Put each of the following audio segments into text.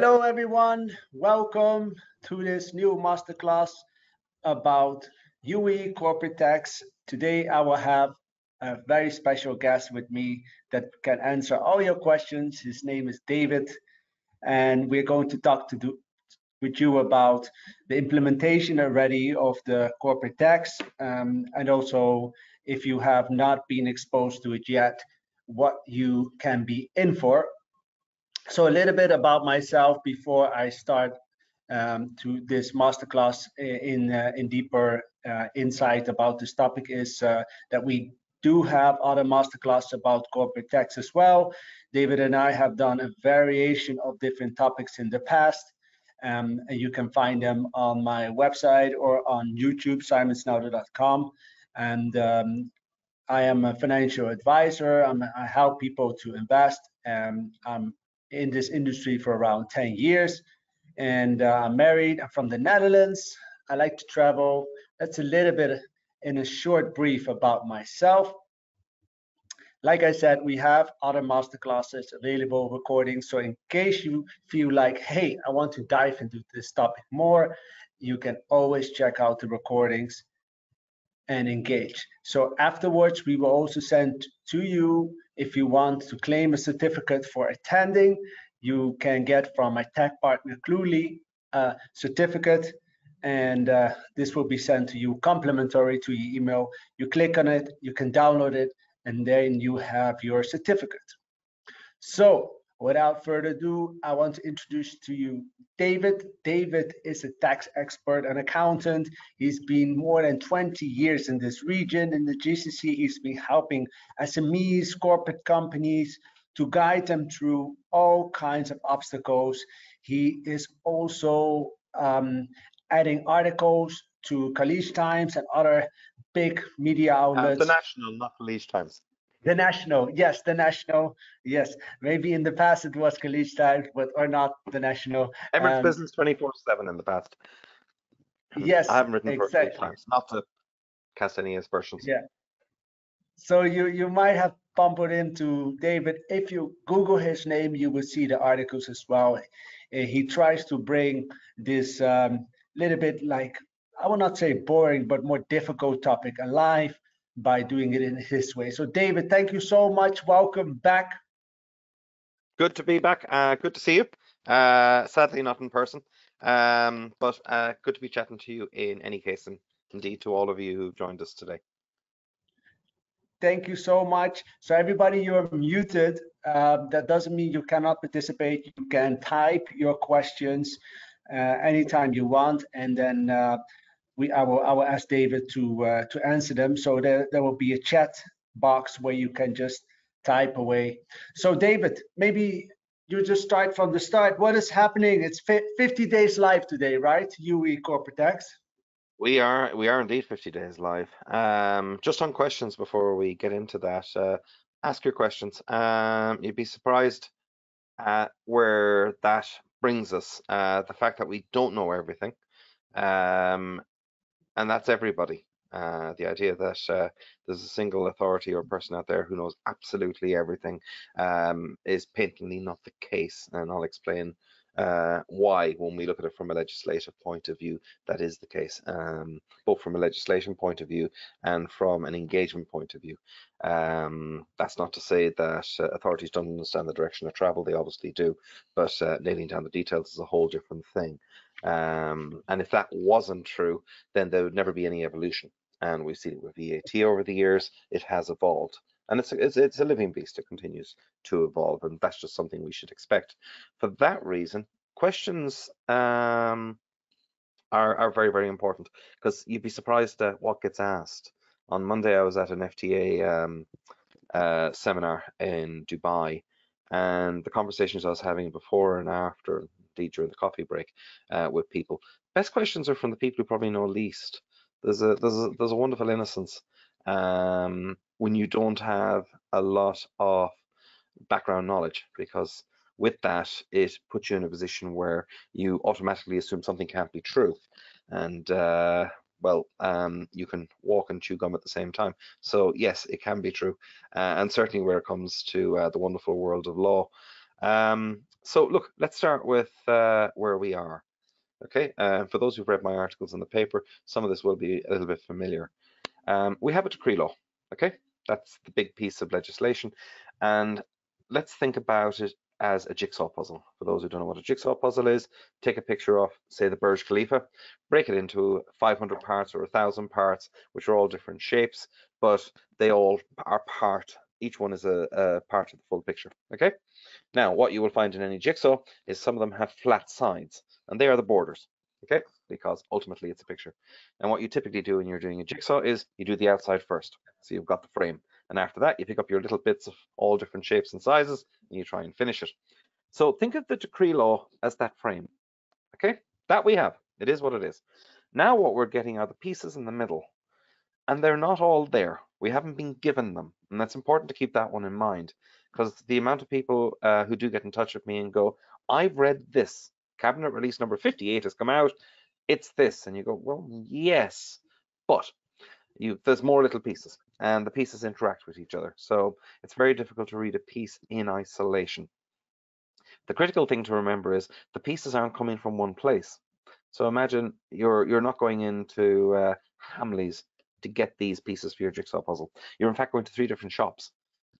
Hello, everyone. Welcome to this new masterclass about UAE corporate tax. Today, I will have a very special guest with me that can answer all your questions. His name is David, and we're going to talk with you about the implementation already of the corporate tax, and also if you have not been exposed to it yet, what you can be in for. So a little bit about myself before I start to this masterclass in deeper insight about this topic is that we do have other masterclass about corporate tax as well. David and I have done a variation of different topics in the past. And you can find them on my website or on YouTube, simonsnowder.com. And I am a financial advisor. I help people to invest. I'm in this industry for around 10 years. And I'm married. I'm from the Netherlands. I like to travel. That's a little bit in a short brief about myself. Like I said, we have other masterclasses available, recordings. So in case you feel like, hey, I want to dive into this topic more, you can always check out the recordings and engage. So afterwards, we will also send to you, if you want to claim a certificate for attending, you can get from my tech partner Cluely a certificate, and this will be sent to you complimentary to your email. You click on it, you can download it, and then you have your certificate. So without further ado, I want to introduce to you David. David is a tax expert and accountant. He's been more than 20 years in this region. In the GCC, he's been helping SMEs, corporate companies, to guide them through all kinds of obstacles. He is also adding articles to Khaleej Times and other big media outlets. The National, not Khaleej Times. The National, yes, the National, yes. Maybe in the past it was Khaleej Times, but or not the National. Emirates Business 24/7 in the past. Yes, I haven't written for exactly. Khaleej Times, not to cast any aspersions. Yeah. So you might have bumped into David. If you Google his name, you will see the articles as well. He tries to bring this little bit like, I will not say boring, but more difficult topic alive by doing it in his way. So David, thank you so much. Welcome back. Good to be back. Good to see you. Sadly not in person, but good to be chatting to you in any case, and indeed to all of you who've joined us today. Thank you so much. So everybody, you're muted. That doesn't mean you cannot participate. You can type your questions anytime you want, and then I will ask David to answer them. So there will be a chat box where you can just type away. So David, maybe you just start from the start. What is happening? It's 50 days live today, right? UAE corporate tax. We are indeed 50 days live. Just on questions before we get into that, ask your questions. You'd be surprised at where that brings us. The fact that we don't know everything, and that's everybody. The idea that there's a single authority or person out there who knows absolutely everything is patently not the case, and I'll explain why when we look at it from a legislative point of view that is the case, both from a legislation point of view and from an engagement point of view. That's not to say that authorities don't understand the direction of travel, they obviously do, but nailing down the details is a whole different thing. And if that wasn't true, then there would never be any evolution. And we've seen it with VAT over the years. It has evolved, and it's a living beast. It continues to evolve, and that's just something we should expect. For that reason, questions are very, very important, because you'd be surprised at what gets asked. On Monday, I was at an FTA seminar in Dubai, and the conversations I was having before and after, indeed during the coffee break, with people, best questions are from the people who probably know least. There's a wonderful innocence when you don't have a lot of background knowledge, because with that it puts you in a position where you automatically assume something can't be true, and you can walk and chew gum at the same time. So yes, it can be true, and certainly where it comes to the wonderful world of law. So look, let's start with where we are. Okay, for those who've read my articles in the paper, some of this will be a little bit familiar. We have a decree law. Okay, that's the big piece of legislation, and let's think about it as a jigsaw puzzle. For those who don't know what a jigsaw puzzle is, take a picture of, say, the Burj Khalifa, break it into 500 parts or 1,000 parts, which are all different shapes, but they all are part. Each one is a part of the full picture. Okay. Now, what you will find in any jigsaw is some of them have flat sides, and they are the borders, okay? Because ultimately it's a picture. And what you typically do when you're doing a jigsaw is you do the outside first. So you've got the frame. And after that, you pick up your little bits of all different shapes and sizes, and you try and finish it. So think of the decree law as that frame, okay? That we have. It is what it is. Now what we're getting are the pieces in the middle, and they're not all there. We haven't been given them, and that's important to keep that one in mind, because the amount of people who do get in touch with me and go, I've read this, cabinet release number 58 has come out, it's this, and you go, well, yes, but there's more little pieces, and the pieces interact with each other, so it's very difficult to read a piece in isolation. The critical thing to remember is the pieces aren't coming from one place. So imagine you're not going into Hamleys to get these pieces for your jigsaw puzzle. You're in fact going to 3 different shops.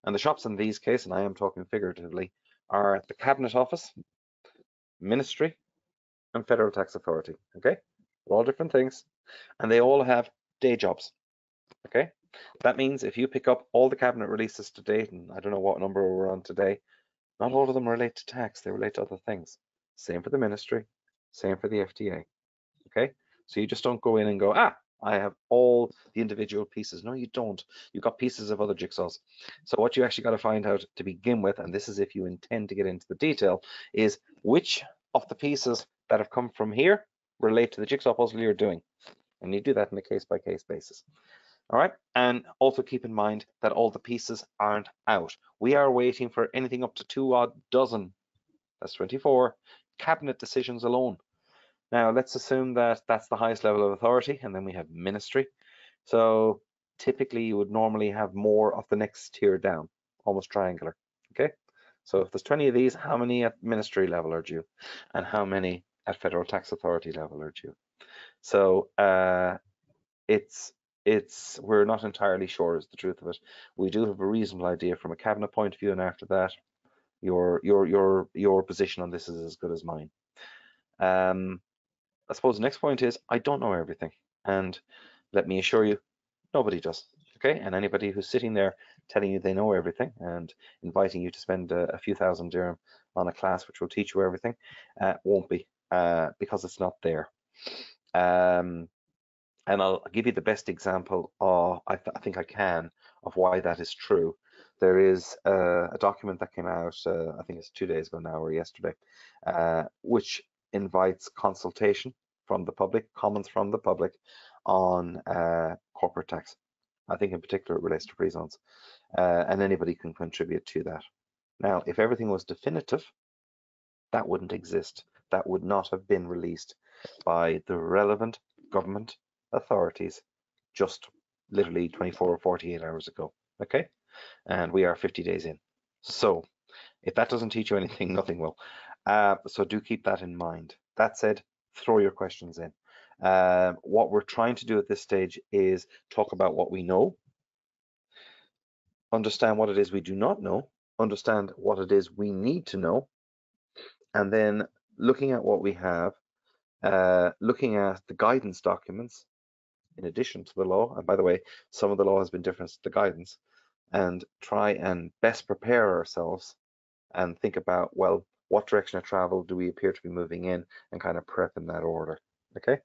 And the shops in these case, and I am talking figuratively, are the Cabinet Office, Ministry, and Federal Tax Authority. Okay? They're all different things. And they all have day jobs. Okay? That means if you pick up all the cabinet releases to date, and I don't know what number we're on today, not all of them relate to tax, they relate to other things. Same for the ministry, same for the FTA. Okay, so you just don't go in and go, I have all the individual pieces. No, you don't. You've got pieces of other jigsaws. So what you actually got to find out to begin with, and this is if you intend to get into the detail, is which of the pieces that have come from here relate to the jigsaw puzzle you're doing. And you do that on a case-by-case basis. All right, and also keep in mind that all the pieces aren't out. We are waiting for anything up to 2 odd dozen, that's 24, cabinet decisions alone. Now, let's assume that that's the highest level of authority, and then we have ministry. So typically you would normally have more of the next tier down, almost triangular, okay? So if there's 20 of these, how many at ministry level are due? And how many at federal tax authority level are due? So we're not entirely sure is the truth of it. We do have a reasonable idea from a cabinet point of view, and after that, your position on this is as good as mine. I suppose the next point is I don't know everything, and let me assure you, nobody does. Okay, and anybody who's sitting there telling you they know everything and inviting you to spend a few thousand dirham on a class which will teach you everything won't be because it's not there. And I'll give you the best example, I think I can, of why that is true. There is a document that came out, I think it's 2 days ago now or yesterday, which invites consultation from the public, comments from the public on corporate tax. I think in particular it relates to free zones, and anybody can contribute to that. Now, if everything was definitive, that wouldn't exist. That would not have been released by the relevant government authorities just literally 24 or 48 hours ago. Okay, and we are 50 days in. So if that doesn't teach you anything, nothing will. So do keep that in mind. That said, throw your questions in. What we're trying to do at this stage is talk about what we know, understand what it is we do not know, understand what it is we need to know, and then looking at what we have, looking at the guidance documents in addition to the law, and by the way, some of the law has been different to the guidance, and try and best prepare ourselves and think about, well, what direction of travel do we appear to be moving in, and kind of prep in that order. Okay,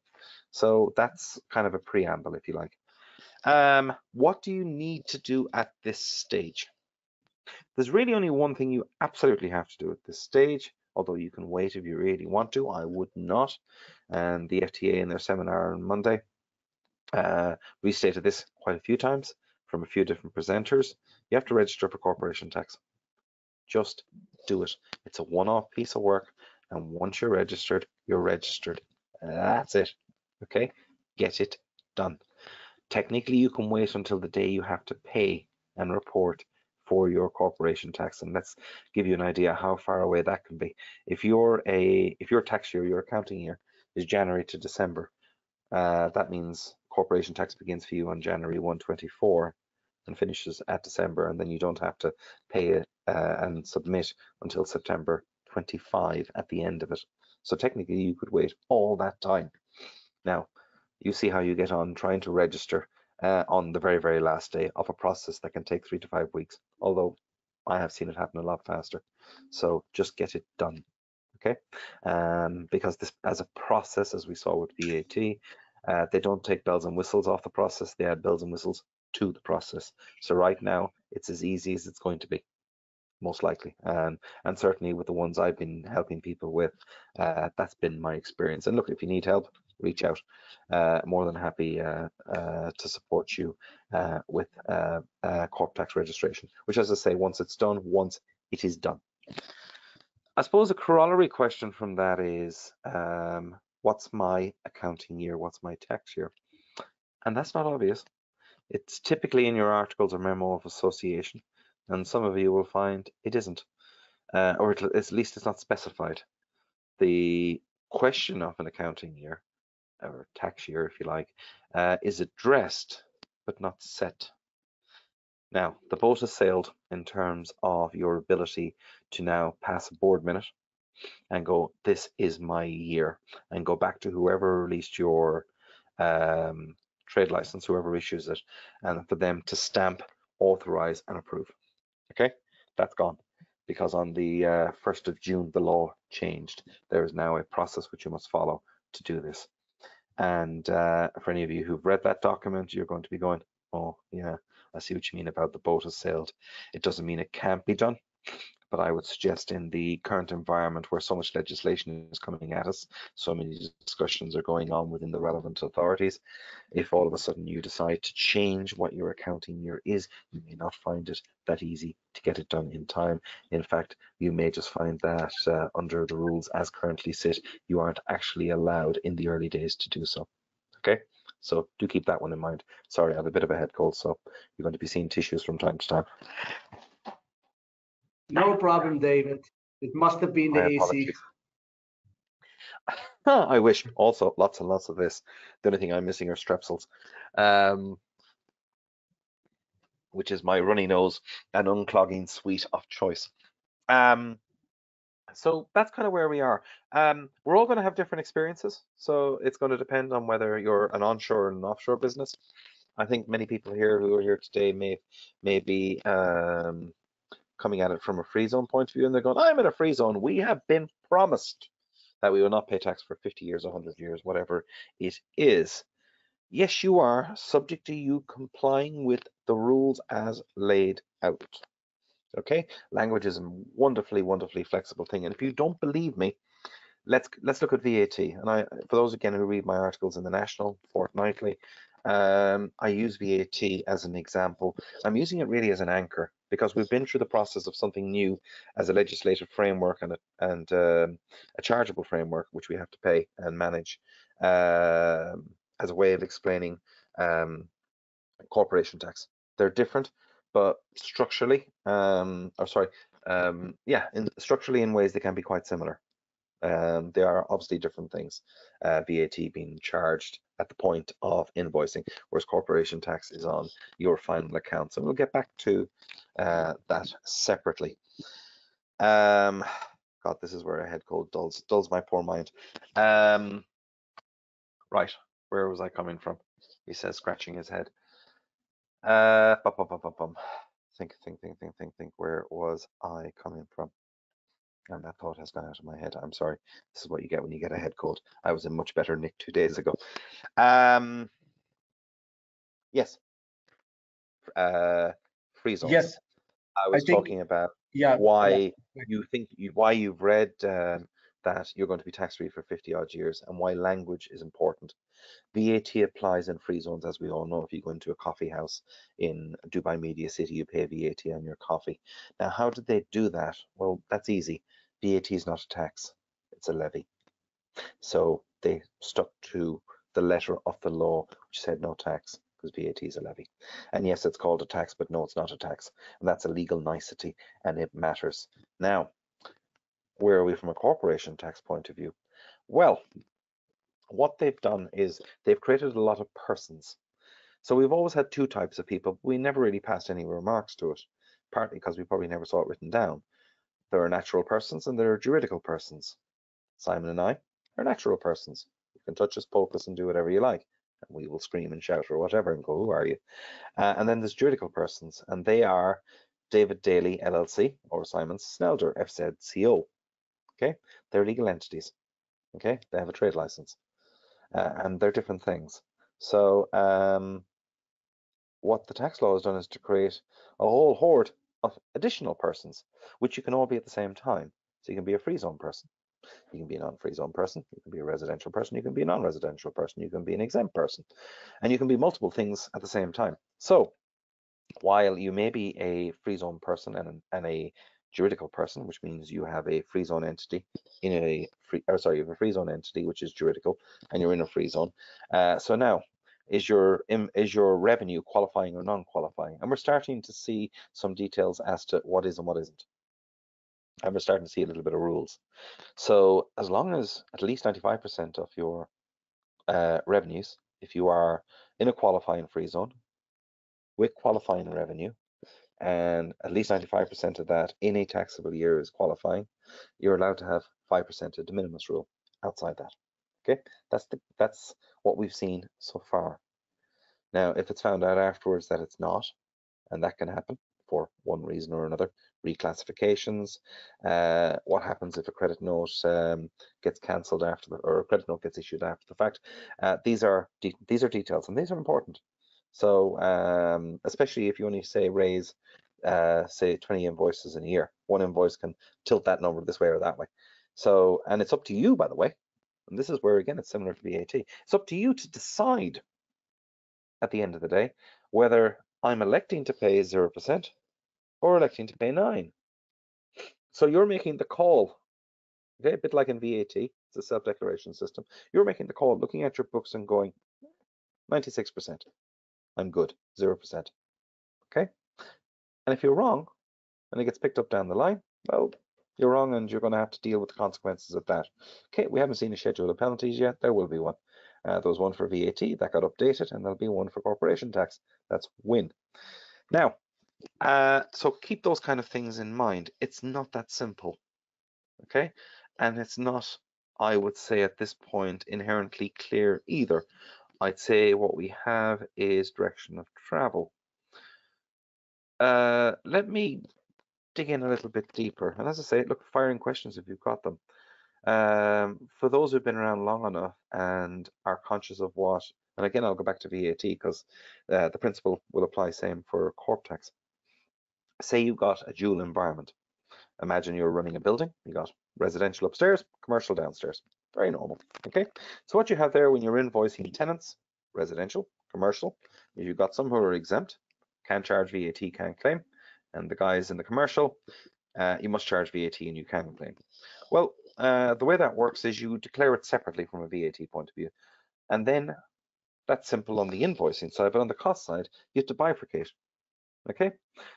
so that's kind of a preamble, if you like. What do you need to do at this stage? There's really only one thing you absolutely have to do at this stage, although you can wait if you really want to. I would not. And the FTA in their seminar on Monday restated this quite a few times from a few different presenters. You have to register for corporation tax. Just do it. It's a one-off piece of work, and once you're registered, you're registered. That's it. Okay? Get it done. Technically, you can wait until the day you have to pay and report for your corporation tax. And let's give you an idea how far away that can be. If your tax year, your accounting year is January to December, that means corporation tax begins for you on January 1, 24 and finishes at December, and then you don't have to pay it and submit until September 25 at the end of it. So technically you could wait all that time. Now, you see how you get on trying to register on the very, very last day of a process that can take 3 to 5 weeks, although I have seen it happen a lot faster. So just get it done, okay? Because this, as a process, as we saw with VAT, they don't take bells and whistles off the process, they add bells and whistles to the process. So right now, it's as easy as it's going to be, most likely. And certainly with the ones I've been helping people with, that's been my experience. And look, if you need help, reach out. More than happy to support you with corp tax registration, which, as I say, once it's done, once it is done. I suppose a corollary question from that is, what's my accounting year? What's my tax year? And that's not obvious. It's typically in your articles or memo of association, and some of you will find it isn't, or at least it's not specified. The question of an accounting year, or tax year if you like, is addressed but not set. Now, the boat has sailed in terms of your ability to now pass a board minute and go, this is my year, and go back to whoever released your trade license, whoever issues it, and for them to stamp, authorize, and approve. Okay, that's gone, because on the 1st of June, the law changed. There is now a process which you must follow to do this. And for any of you who've read that document, you're going to be going, oh, yeah, I see what you mean about the boat has sailed. It doesn't mean it can't be done. But I would suggest in the current environment where so much legislation is coming at us, so many discussions are going on within the relevant authorities, if all of a sudden you decide to change what your accounting year is, you may not find it that easy to get it done in time. In fact, you may just find that under the rules as currently sit, you aren't actually allowed in the early days to do so. Okay? So do keep that one in mind. Sorry, I have a bit of a head cold, so you're going to be seeing tissues from time to time. No problem, David. It must have been the My AC. apologies. I wish. Also, lots and lots of this. The only thing I'm missing are strepsils, which is my runny nose and unclogging sweet of choice. So that's kind of where we are. We're all going to have different experiences, so it's going to depend on whether you're an onshore or an offshore business. I think many people here who are here today may be coming at it from a free zone point of view, and they're going, I'm in a free zone. We have been promised that we will not pay tax for 50 years, 100 years, whatever it is. Yes, you are, subject to you complying with the rules as laid out. Okay, language is a wonderfully, wonderfully flexible thing. And if you don't believe me, let's look at VAT. And for those again who read my articles in the National fortnightly, I use VAT as an example. I'm using it really as an anchor because we've been through the process of something new as a legislative framework and a chargeable framework which we have to pay and manage as a way of explaining corporation tax. They're different, but structurally, structurally in ways they can be quite similar. They are obviously different things. VAT being charged at the point of invoicing, whereas corporation tax is on your final account. So we'll get back to that separately. God, this is where a head cold dulls my poor mind. Right, where was I coming from? He says, scratching his head. Think. Where was I coming from? And that thought has gone out of my head. I'm sorry. This is what you get when you get a head cold. I was in much better nick 2 days ago. Yes. Free zones. Yes, I was talking about why you've read that you're going to be tax-free for 50 odd years and why language is important. VAT applies in free zones, as we all know. If you go into a coffee house in Dubai Media City, you pay VAT on your coffee. Now, how did they do that? Well, that's easy. VAT is not a tax, it's a levy. So they stuck to the letter of the law, which said no tax, because VAT is a levy. And yes, it's called a tax, but no, it's not a tax. And that's a legal nicety, and it matters. Now, where are we from a corporation tax point of view? Well, what they've done is they've created a lot of persons. So we've always had two types of people. We never really passed any remarks to it, partly because we probably never saw it written down. There are natural persons and there are juridical persons. Simon and I are natural persons. You can touch us, poke us, and do whatever you like. And we will scream and shout or whatever and go, who are you? And then there's juridical persons, and they are David Daly, LLC, or Simon Snelder, FZ CO. Okay, they're legal entities. Okay, they have a trade license, and they're different things. So what the tax law has done is to create a whole horde of additional persons, which you can all be at the same time. So you can be a free zone person, you can be a non-free zone person, you can be a residential person, you can be a non-residential person, you can be an exempt person, and you can be multiple things at the same time. So while you may be a free zone person and a juridical person, which means you have a free zone entity in a free, or sorry, you have a free zone entity which is juridical, and you're in a free zone. So now, is your revenue qualifying or non-qualifying? And we're starting to see some details as to what is and what isn't. And we're starting to see a little bit of rules. So as long as at least 95% of your revenues, if you are in a qualifying free zone with qualifying revenue, and at least 95% of that in a taxable year is qualifying, you're allowed to have 5% of de minimis rule outside that. Okay, that's what we've seen so far. Now, if it's found out afterwards that it's not, and that can happen for one reason or another, reclassifications, what happens if a credit note gets cancelled after or a credit note gets issued after the fact. These are details, and these are important. So especially if you only say raise say 20 invoices in a year, one invoice can tilt that number this way or that way. So, and it's up to you, by the way, and this is where again it's similar to VAT. It's up to you to decide at the end of the day whether I'm electing to pay 0% or electing to pay 9%. So you're making the call, okay, a bit like in VAT, it's a self-declaration system. You're making the call, looking at your books and going, 96%, I'm good, 0%, okay? And if you're wrong, and it gets picked up down the line, well, you're wrong and you're going to have to deal with the consequences of that. Okay, we haven't seen a schedule of penalties yet. There will be one. There was one for VAT that got updated, and there'll be one for corporation tax. That's win. Now, so keep those kind of things in mind. It's not that simple, okay? And it's not, I would say at this point, inherently clear either. I'd say what we have is direction of travel. Let me dig in a little bit deeper. And as I say, look, firing questions if you've got them. For those who've been around long enough and are conscious of what, and again, I'll go back to VAT because the principle will apply same for corp tax. Say you've got a dual environment. Imagine you're running a building, you got residential upstairs, commercial downstairs. Very normal, okay? So what you have there when you're invoicing tenants, residential, commercial, you've got some who are exempt, can't charge VAT, can't claim, and the guys in the commercial, you must charge VAT and you can claim. Well, the way that works is you declare it separately from a VAT point of view. And then that's simple on the invoicing side, but on the cost side, you have to bifurcate. Okay?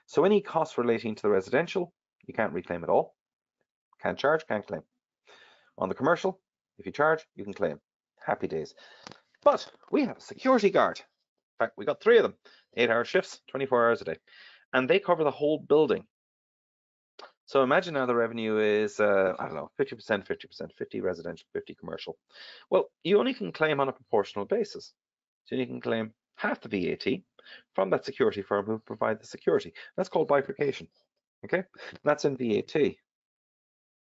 So any costs relating to the residential, you can't reclaim at all. Can't charge, can't claim. On the commercial, if you charge, you can claim. Happy days. But we have a security guard. In fact, we got 3 of them, 8-hour shifts, 24 hours a day. And they cover the whole building. So imagine now the revenue is, I don't know, 50%, 50%, 50 residential, 50 commercial. Well, you only can claim on a proportional basis. So you can claim half the VAT from that security firm who provide the security. That's called bifurcation, okay? That's in VAT.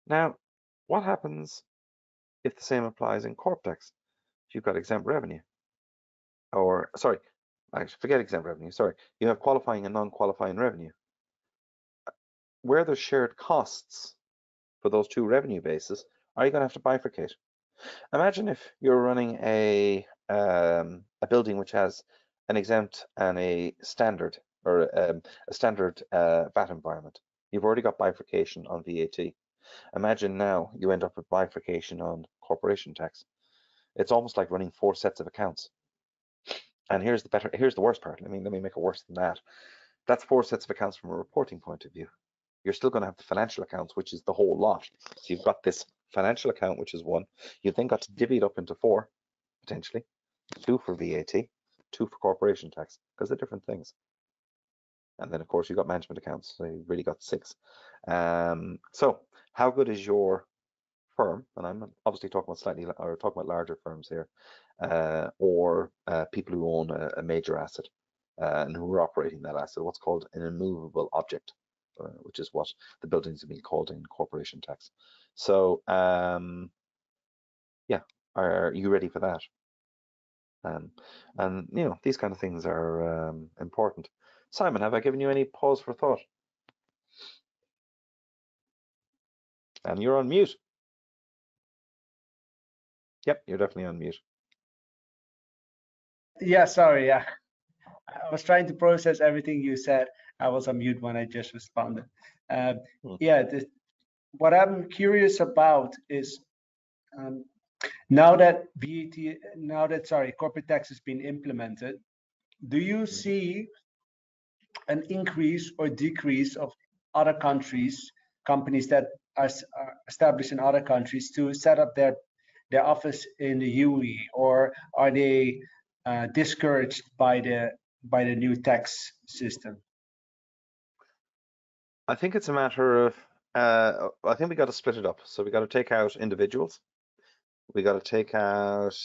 Now, what happens if the same applies in corp tax? If you've got exempt revenue, or sorry, I forget exempt revenue, sorry. You have qualifying and non-qualifying revenue. Where there's shared costs for those 2 revenue bases, are you going to have to bifurcate? Imagine if you're running a building which has an exempt and a standard, or a standard VAT environment. You've already got bifurcation on VAT. Imagine now you end up with bifurcation on corporation tax. It's almost like running 4 sets of accounts. And here's the worst part. I mean, let me make it worse than that. That's 4 sets of accounts from a reporting point of view. You're still going to have the financial accounts, which is the whole lot. So you've got this financial account, which is 1. You've then got to divvy it up into 4, potentially. 2 for VAT, 2 for corporation tax, because they're different things. And then, of course, you've got management accounts, so you've really got 6. So how good is your firm? And I'm obviously talking about larger firms here, or people who own a major asset and who are operating that asset, what's called an immovable object, which is what the buildings have been called in corporation tax. So, yeah, are you ready for that? And these kind of things are important. Simon, have I given you any pause for thought? And you're on mute. Yep, you're definitely on mute. Yeah, sorry. Yeah, I was trying to process everything you said. I was on mute when I just responded. Yeah, what I'm curious about is now that corporate tax has been implemented, do you see an increase or decrease of other companies that are established in other countries to set up their office in the UAE, or are they discouraged by the new tax system? I think it's a matter of, I think we got to split it up. So we got to take out individuals. We got to take out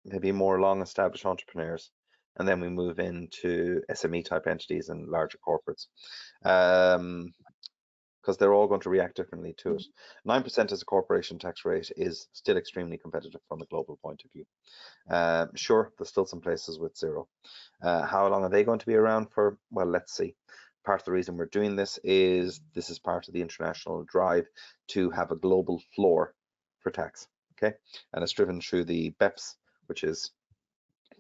maybe more long-established entrepreneurs, and then we move into SME type entities and larger corporates, because they're all going to react differently to it. 9% as a corporation tax rate is still extremely competitive from a global point of view. Sure, there's still some places with 0. How long are they going to be around for? Well, let's see. Part of the reason we're doing this is part of the international drive to have a global floor for tax, okay? And it's driven through the BEPS, which is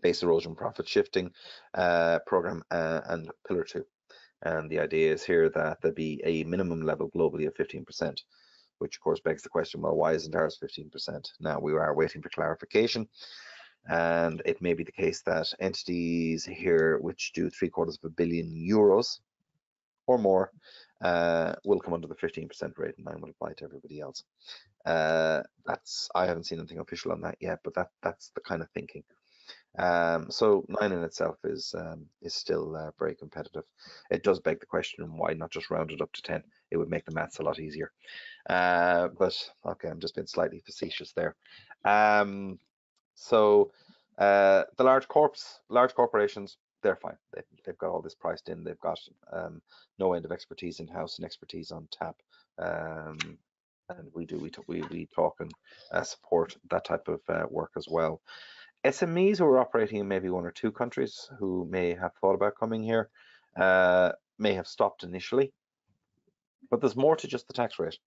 Base Erosion Profit Shifting program, and Pillar 2. And the idea is here that there be a minimum level globally of 15%, which of course begs the question, well, why isn't ours 15%? Now, we are waiting for clarification. And it may be the case that entities here which do €750 million or more will come under the 15% rate, and 9 will apply to everybody else. I haven't seen anything official on that yet, but that's the kind of thinking. So 9 in itself is still very competitive. It does beg the question, why not just round it up to 10? It would make the maths a lot easier. But okay, I'm just being slightly facetious there. So the large corporations, they're fine. They've got all this priced in. They've got no end of expertise in house and expertise on tap. And we talk and support that type of work as well. SMEs who are operating in maybe 1 or 2 countries, who may have thought about coming here, may have stopped initially. But there's more to just the tax rate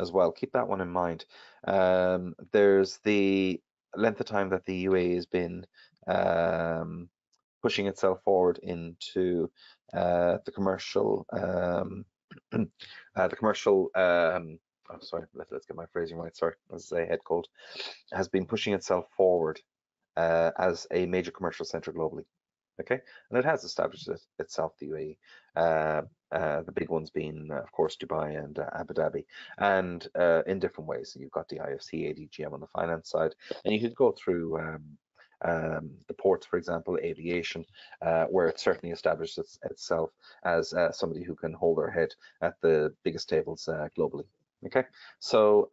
as well. Keep that one in mind. There's the length of time that the UAE has been pushing itself forward into the commercial sorry, let's get my phrasing right. Sorry, as a head cold, has been pushing itself forward as a major commercial center globally. Okay, and it has established itself, the UAE, the big ones being, of course, Dubai and Abu Dhabi, and in different ways. You've got the IFC, ADGM on the finance side, and you could go through the ports, for example, aviation, where it certainly established itself as somebody who can hold their head at the biggest tables globally. Okay, so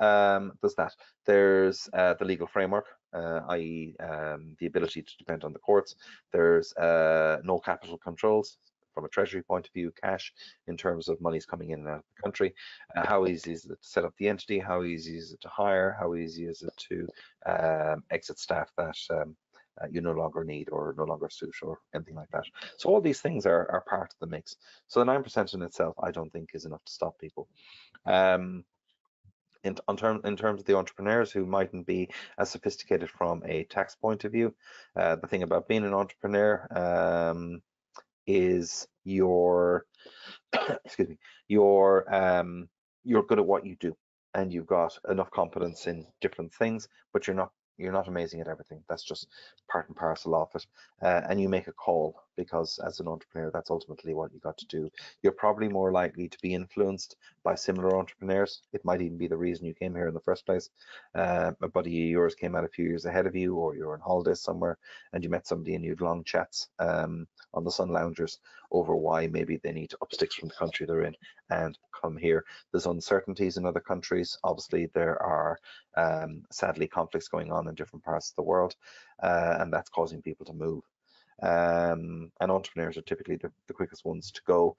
there's that. There's the legal framework, i.e. The ability to depend on the courts. There's no capital controls from a treasury point of view, cash in terms of monies coming in and out of the country. How easy is it to set up the entity? How easy is it to hire? How easy is it to exit staff that you no longer need or no longer suit or anything like that? So all these things are part of the mix. So the 9% in itself, I don't think is enough to stop people. In terms of the entrepreneurs who mightn't be as sophisticated from a tax point of view, the thing about being an entrepreneur is you're excuse me, you're good at what you do, and you've got enough competence in different things, but you're not you're not amazing at everything. That's just part and parcel of it. And you make a call, because as an entrepreneur, that's ultimately what you got to do. You're probably more likely to be influenced by similar entrepreneurs. It might even be the reason you came here in the first place. A buddy of yours came out a few years ahead of you, or you're on holidays somewhere and you met somebody and you had long chats on the sun loungers over why maybe they need to up sticks from the country they're in and come here. There's uncertainties in other countries. Obviously, there are sadly conflicts going on in different parts of the world, and that's causing people to move. And entrepreneurs are typically the quickest ones to go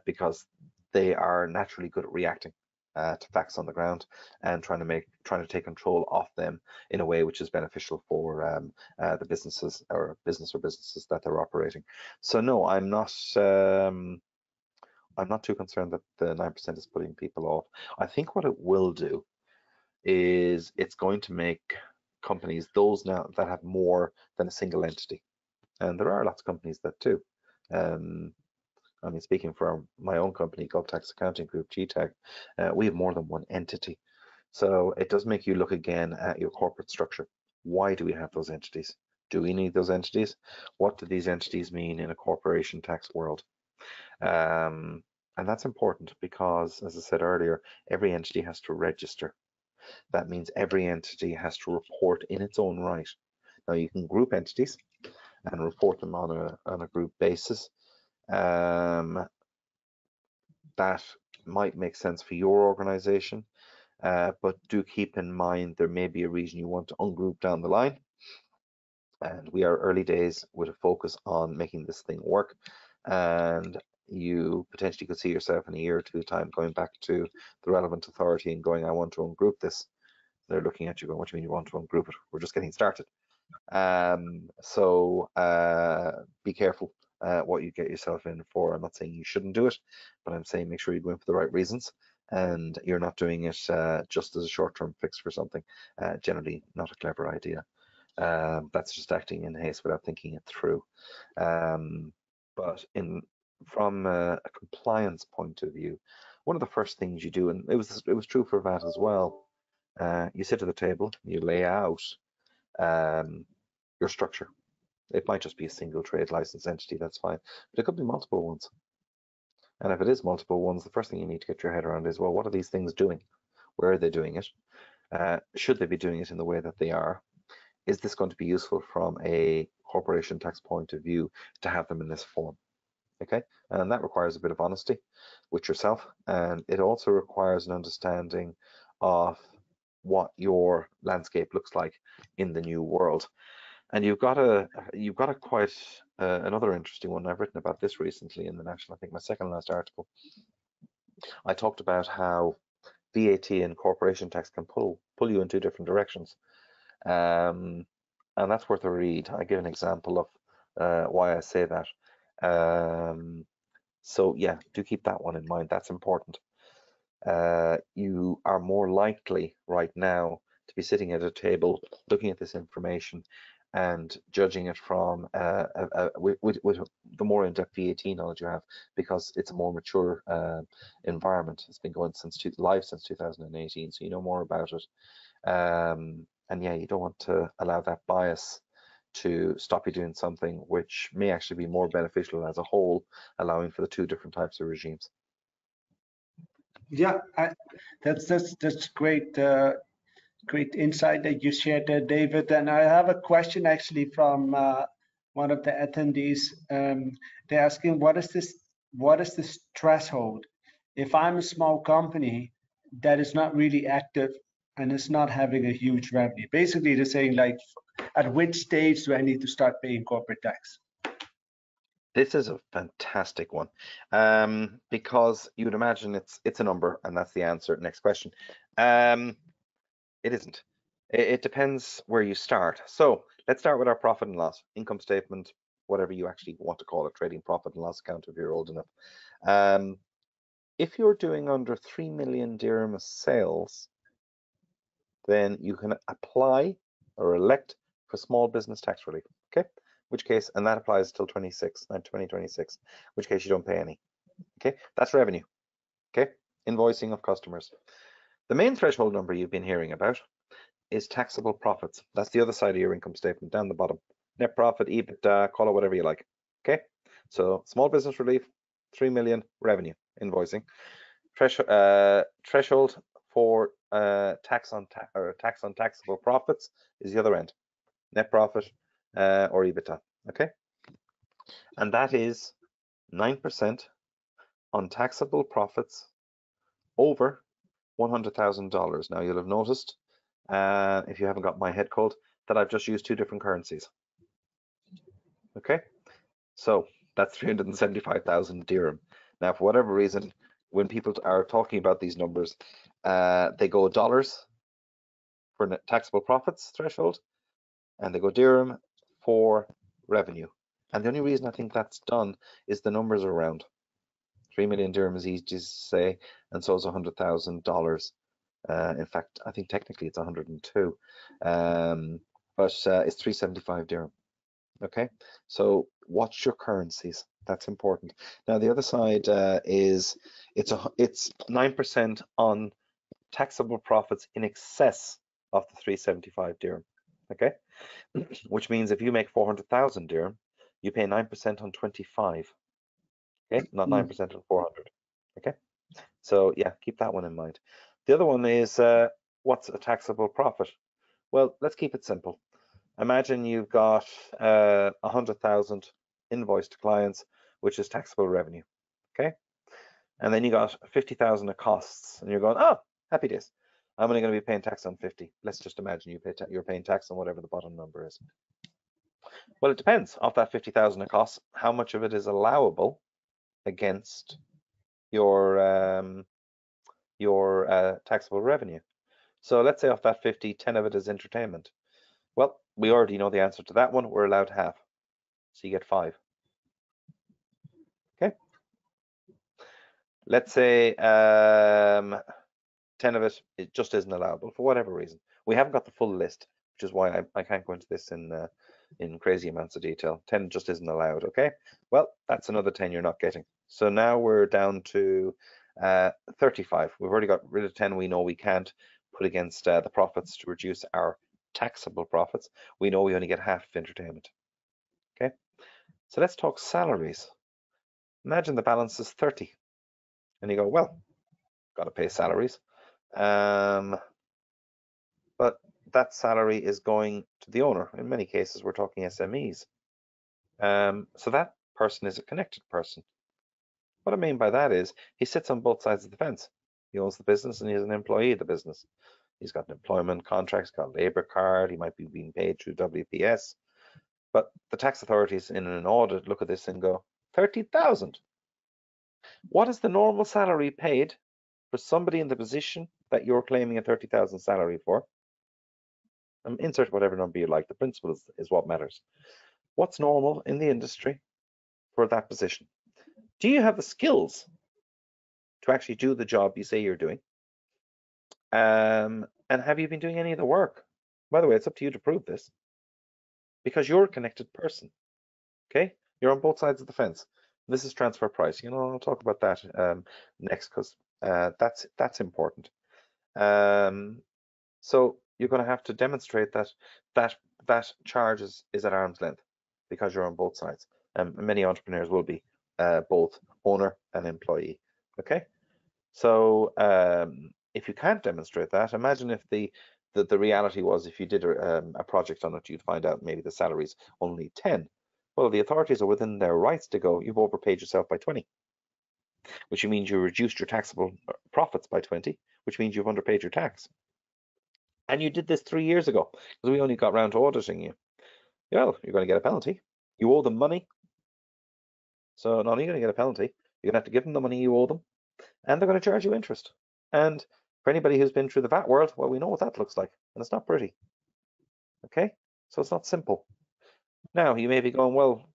because they are naturally good at reacting to facts on the ground and trying to take control off them in a way which is beneficial for the businesses or businesses that they're operating. So no, I'm not too concerned that the 9% is putting people off. I think what it will do is it's going to make companies, those now that have more than a single entity, and there are lots of companies that do. I mean, speaking for my own company, GovTax Accounting Group, GTAC, we have more than one entity. So it does make you look again at your corporate structure. Why do we have those entities? Do we need those entities? What do these entities mean in a corporation tax world? And that's important because, as I said earlier, every entity has to register. That means every entity has to report in its own right. Now, you can group entities and report them on a group basis. That might make sense for your organization, but do keep in mind there may be a reason you want to ungroup down the line. And we are early days with a focus on making this thing work. And you potentially could see yourself in a year or two time going back to the relevant authority and going, I want to ungroup this. They're looking at you going, what do you mean you want to ungroup it? We're just getting started. So be careful what you get yourself in for. I'm not saying you shouldn't do it, but I'm saying make sure you go in for the right reasons and you're not doing it just as a short-term fix for something. Generally not a clever idea. That's just acting in haste without thinking it through. But from a compliance point of view, one of the first things you do, and it was true for VAT as well, you sit at the table, you lay out your structure. It might just be a single trade license entity, that's fine, but it could be multiple ones. And if it is multiple ones, the first thing you need to get your head around is, well, what are these things doing? Where are they doing it? Should they be doing it in the way that they are? Is this going to be useful from a corporation tax point of view to have them in this form? Okay, and that requires a bit of honesty with yourself, and it also requires an understanding of what your landscape looks like in the new world. And you've got a quite another interesting one. I've written about this recently in the National, I think my second last article. I talked about how VAT and corporation tax can pull you in two different directions. And that's worth a read. I give an example of why I say that. So yeah, do keep that one in mind. That's important. You are more likely right now to be sitting at a table looking at this information and judging it from with the more in-depth VAT knowledge you have, because it's a more mature environment. It's been going live since 2018, so you know more about it. And yeah, you don't want to allow that bias to stop you doing something which may actually be more beneficial as a whole, allowing for the two different types of regimes. Yeah, that's great. Great insight that you shared there, David. And I have a question actually from one of the attendees. They're asking, what is this threshold? If I'm a small company that is not really active and is not having a huge revenue, basically they're saying like, at which stage do I need to start paying corporate tax? This is a fantastic one, because you would imagine it's a number, and that's the answer. Next question. It isn't. It depends where you start. So let's start with our profit and loss, income statement, whatever you actually want to call it, trading profit and loss account if you're old enough. If you're doing under 3 million dirham sales, then you can apply or elect for small business tax relief. Okay, which case, and that applies till 2026, which case you don't pay any. Okay, that's revenue. Okay, invoicing of customers. The main threshold number you've been hearing about is taxable profits. That's the other side of your income statement, down the bottom. Net profit, EBITDA, call it whatever you like. Okay, so small business relief, 3 million revenue invoicing. Threshold for tax on taxable profits is the other end, net profit or EBITDA. Okay, and that is 9% on taxable profits over $100,000. Now you'll have noticed, if you haven't got my head cold, that I've just used two different currencies. Okay, so that's 375,000 dirham. Now, for whatever reason, when people are talking about these numbers, they go dollars for net taxable profits threshold, and they go dirham for revenue. And the only reason I think that's done is the numbers are round. 3 million dirham is easy to say, and so is $100,000. In fact, I think technically it's 102, but it's 375 dirham. Okay, so watch your currencies. That's important. Now the other side is it's 9% on taxable profits in excess of the 375 dirham. Okay, which means if you make 400,000 dirham, you pay 9% on 25. Okay, not 9% on 400. Okay, so yeah, keep that one in mind. The other one is what's a taxable profit? Well, let's keep it simple. Imagine you've got 100,000 invoiced to clients, which is taxable revenue. Okay, and then you got 50,000 of costs, and you're going, oh, happy days. I'm only going to be paying tax on 50. Let's just imagine you're paying tax on whatever the bottom number is. Well, it depends. Of that 50,000 of costs, how much of it is allowable against your taxable revenue? So let's say off that 50, 10 of it is entertainment. Well, we already know the answer to that one. We're allowed half. So you get 5. Okay. Let's say 10 of it just isn't allowable for whatever reason. We haven't got the full list, which is why I can't go into this in crazy amounts of detail. 10 just isn't allowed. Okay. Well, that's another 10 you're not getting. So now we're down to 35. We've already got rid of 10 we know we can't put against the profits to reduce our taxable profits. We know we only get half of entertainment. Okay, so let's talk salaries. Imagine the balance is 30, and you go, well, got to pay salaries, but that salary is going to the owner. In many cases, we're talking SMEs. So that person is a connected person. What I mean by that is he sits on both sides of the fence. He owns the business and he's an employee of the business. He's got an employment contract, he's got a labor card, he might be being paid through WPS. But the tax authorities in an audit look at this and go, 30,000. What is the normal salary paid for somebody in the position that you're claiming a 30,000 salary for? Insert whatever number you like. The principle is what matters. What's normal in the industry for that position? Do you have the skills to actually do the job you say you're doing? And have you been doing any of the work? By the way, it's up to you to prove this because you're a connected person. Okay, you're on both sides of the fence. This is transfer price. I'll talk about that next because that's important. So you're going to have to demonstrate that charge is at arm's length because you're on both sides. Many entrepreneurs will be both owner and employee. Okay, so if you can't demonstrate that, imagine if the reality was if you did a project on it, you'd find out maybe the salary's only 10. Well, the authorities are within their rights to go, you've overpaid yourself by 20, which means you reduced your taxable profits by 20, which means you've underpaid your tax. And you did this 3 years ago because we only got round to auditing you. Well, you're going to get a penalty. You owe them money. So not only are you going to get a penalty, you're going to have to give them the money you owe them, and they're going to charge you interest. And for anybody who's been through the VAT world, well, we know what that looks like, and it's not pretty. Okay, so it's not simple. Now you may be going, well,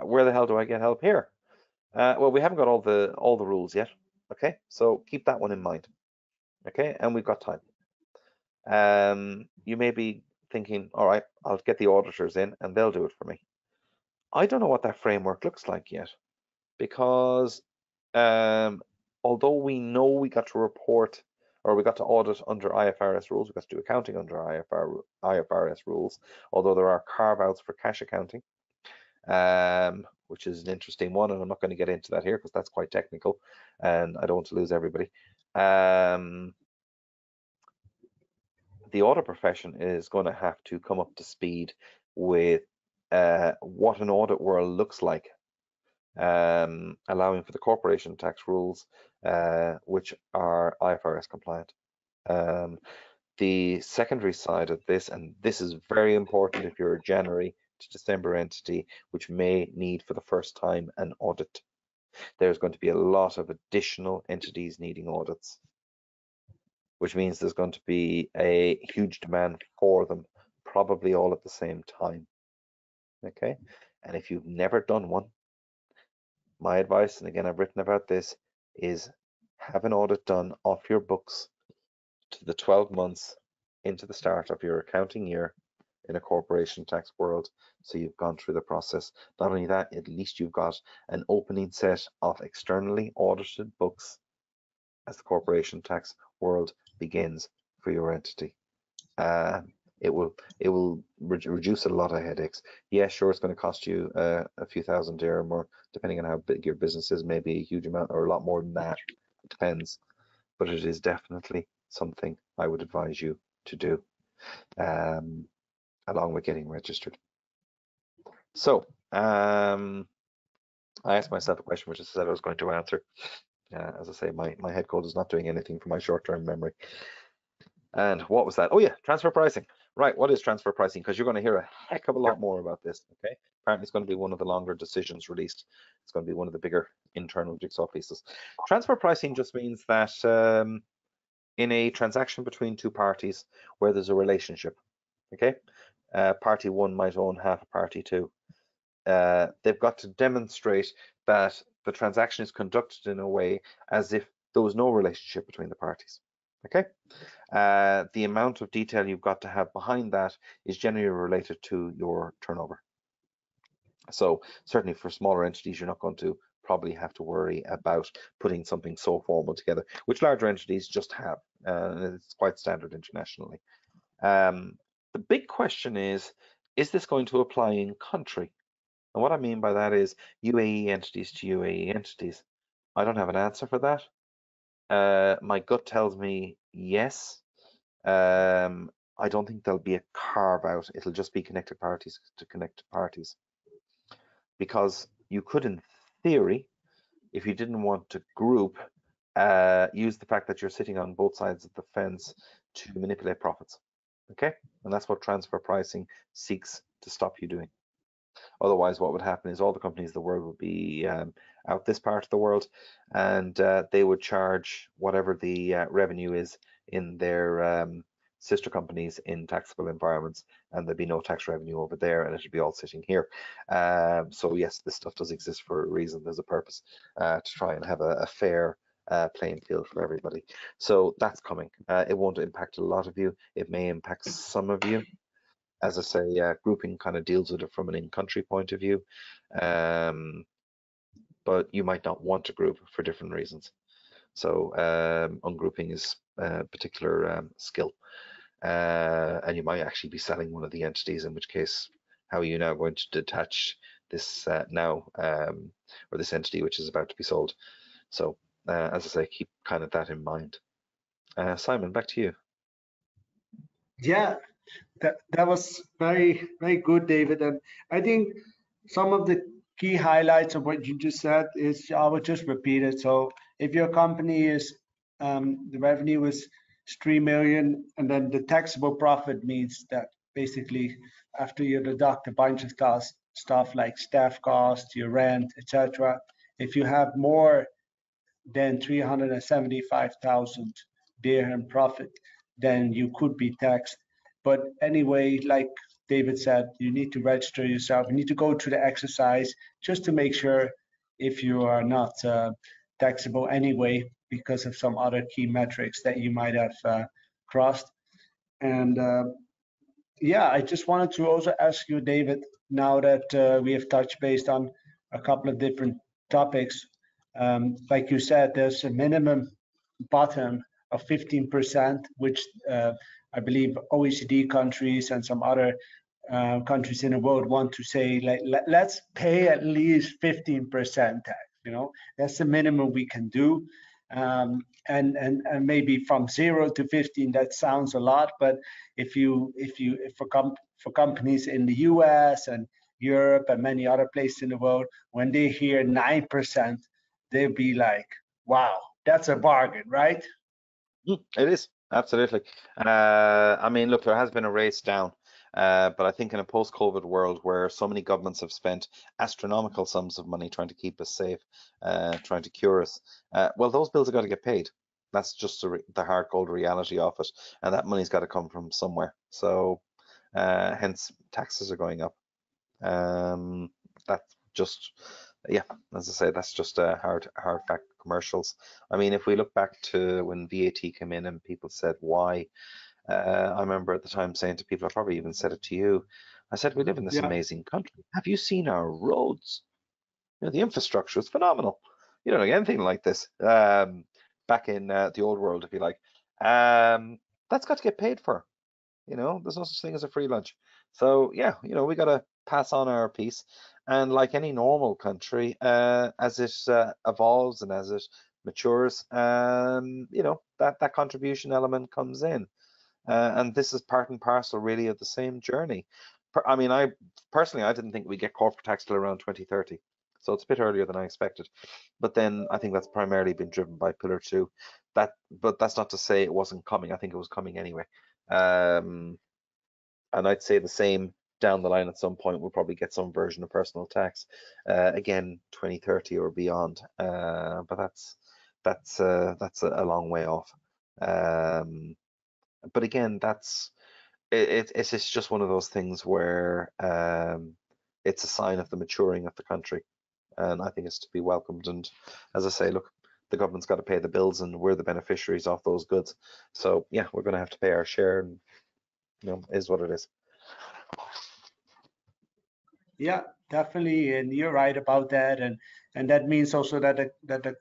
where the hell do I get help here? Well, we haven't got all the rules yet. Okay, so keep that one in mind. Okay, and we've got time. You may be thinking, all right, I'll get the auditors in and they'll do it for me. I don't know what that framework looks like yet, because although we know we got to report or we got to audit under IFRS rules. We got to do accounting under IFRS rules, although there are carve-outs for cash accounting, which is an interesting one, and I'm not going to get into that here because that's quite technical, and I don't want to lose everybody. The audit profession is going to have to come up to speed with what an audit world looks like, allowing for the corporation tax rules, which are IFRS compliant. The secondary side of this, and this is very important if you're a January to December entity, which may need for the first time an audit. There's going to be a lot of additional entities needing audits, which means there's going to be a huge demand for them, probably all at the same time. Okay, and if you've never done one, my advice, and again I've written about this, is have an audit done off your books to the 12 months into the start of your accounting year in a corporation tax world, so you've gone through the process. Not only that, at least you've got an opening set of externally audited books as the corporation tax world begins for your entity. It will reduce a lot of headaches. Yeah, sure, it's going to cost you a few thousand dirham, or depending on how big your business is, maybe a huge amount or a lot more than that. It depends, but it is definitely something I would advise you to do, along with getting registered. So I asked myself a question which I said I was going to answer. As I say, my head code is not doing anything for my short-term memory. And what was that? Oh yeah, transfer pricing. Right, what is transfer pricing? Because you're going to hear a heck of a lot more about this, okay? Apparently it's going to be one of the longer decisions released. It's going to be one of the bigger internal jigsaw pieces. Transfer pricing just means that in a transaction between two parties where there's a relationship, okay? Party one might own half of party two. They've got to demonstrate that the transaction is conducted in a way as if there was no relationship between the parties. Okay, the amount of detail you've got to have behind that is generally related to your turnover. So certainly for smaller entities, you're not going to probably have to worry about putting something so formal together, which larger entities just have. It's quite standard internationally. The big question is this going to apply in country? And what I mean by that is UAE entities to UAE entities. I don't have an answer for that. My gut tells me yes. I don't think there'll be a carve out. It'll just be connected parties to connected parties. Because you could, in theory, if you didn't want to group, use the fact that you're sitting on both sides of the fence to manipulate profits. Okay? And that's what transfer pricing seeks to stop you doing. Otherwise, what would happen is all the companies in the world would be out this part of the world, and they would charge whatever the revenue is in their sister companies in taxable environments, and there'd be no tax revenue over there, and it would be all sitting here. So yes, this stuff does exist for a reason. There's a purpose to try and have a fair playing field for everybody. So that's coming. It won't impact a lot of you. It may impact some of you. As I say, grouping kind of deals with it from an in-country point of view, but you might not want to group for different reasons. So ungrouping is a particular skill, and you might actually be selling one of the entities, in which case, how are you now going to detach this or this entity which is about to be sold? So as I say, keep kind of that in mind. Simon, back to you. Yeah, that was very, very good, David. And I think some of the key highlights of what you just said is, I would just repeat it. So if your company is, the revenue is 3 million, and then the taxable profit means that basically after you deduct a bunch of stuff like staff costs, your rent, etc., if you have more than 375,000 dirham profit, then you could be taxed. But anyway, like David said, you need to register yourself. You need to go through the exercise just to make sure if you are not taxable anyway because of some other key metrics that you might have crossed. And yeah, I just wanted to also ask you, David, now that we have touched based on a couple of different topics, like you said, there's a minimum bottom of 15%, which I believe OECD countries and some other countries in the world want to say, like, let's pay at least 15% tax. That's the minimum we can do. And maybe from 0 to 15, that sounds a lot, but if for companies in the US and Europe and many other places in the world, when they hear 9%, they'll be like, wow, that's a bargain, right? It is, absolutely. I mean, look, there has been a race down, but I think in a post-COVID world where so many governments have spent astronomical sums of money trying to keep us safe, trying to cure us, well, those bills have got to get paid. That's just the hard cold reality of it, and that money's got to come from somewhere. So, hence, taxes are going up. Um, that's just, yeah, as I say, that's just a hard fact. Commercials. I mean, if we look back to when VAT came in and people said why, I remember at the time saying to people, I probably even said it to you. I said, we live in this Yeah. amazing country. Have you seen our roads? The infrastructure is phenomenal. You don't know anything like this. Back in the old world, if you like. That's got to get paid for. There's no such thing as a free lunch. So yeah, we got to pass on our piece. And like any normal country, as it evolves and as it matures, that contribution element comes in. And this is part and parcel really of the same journey. I mean, I personally, I didn't think we'd get corporate tax till around 2030. So it's a bit earlier than I expected. But then I think that's primarily been driven by Pillar 2. But that's not to say it wasn't coming. I think it was coming anyway. And I'd say the same down the line at some point. We'll probably get some version of personal tax, again, 2030 or beyond. But that's a long way off. But again, it's just one of those things where it's a sign of the maturing of the country, and I think it's to be welcomed. And as I say, look, the government's got to pay the bills, and we're the beneficiaries of those goods. So yeah, we're going to have to pay our share, and is what it is. Yeah, definitely, and you're right about that, and that means also that the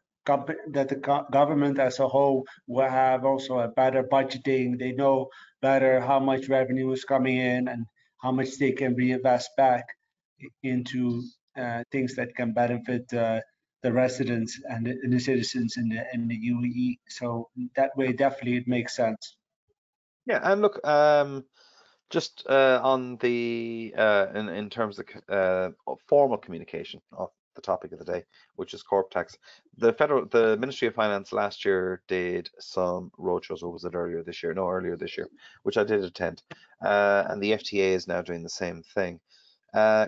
government as a whole will have also a better budgeting. They know better how much revenue is coming in and how much they can reinvest back into things that can benefit the residents and the citizens in the UAE. So that way, definitely, it makes sense. Yeah, and look, just on the in terms of formal communication of the topic of the day, which is corp tax, the Ministry of Finance last year did some roadshows, or was it earlier this year? No, earlier this year, which I did attend, and the FTA is now doing the same thing.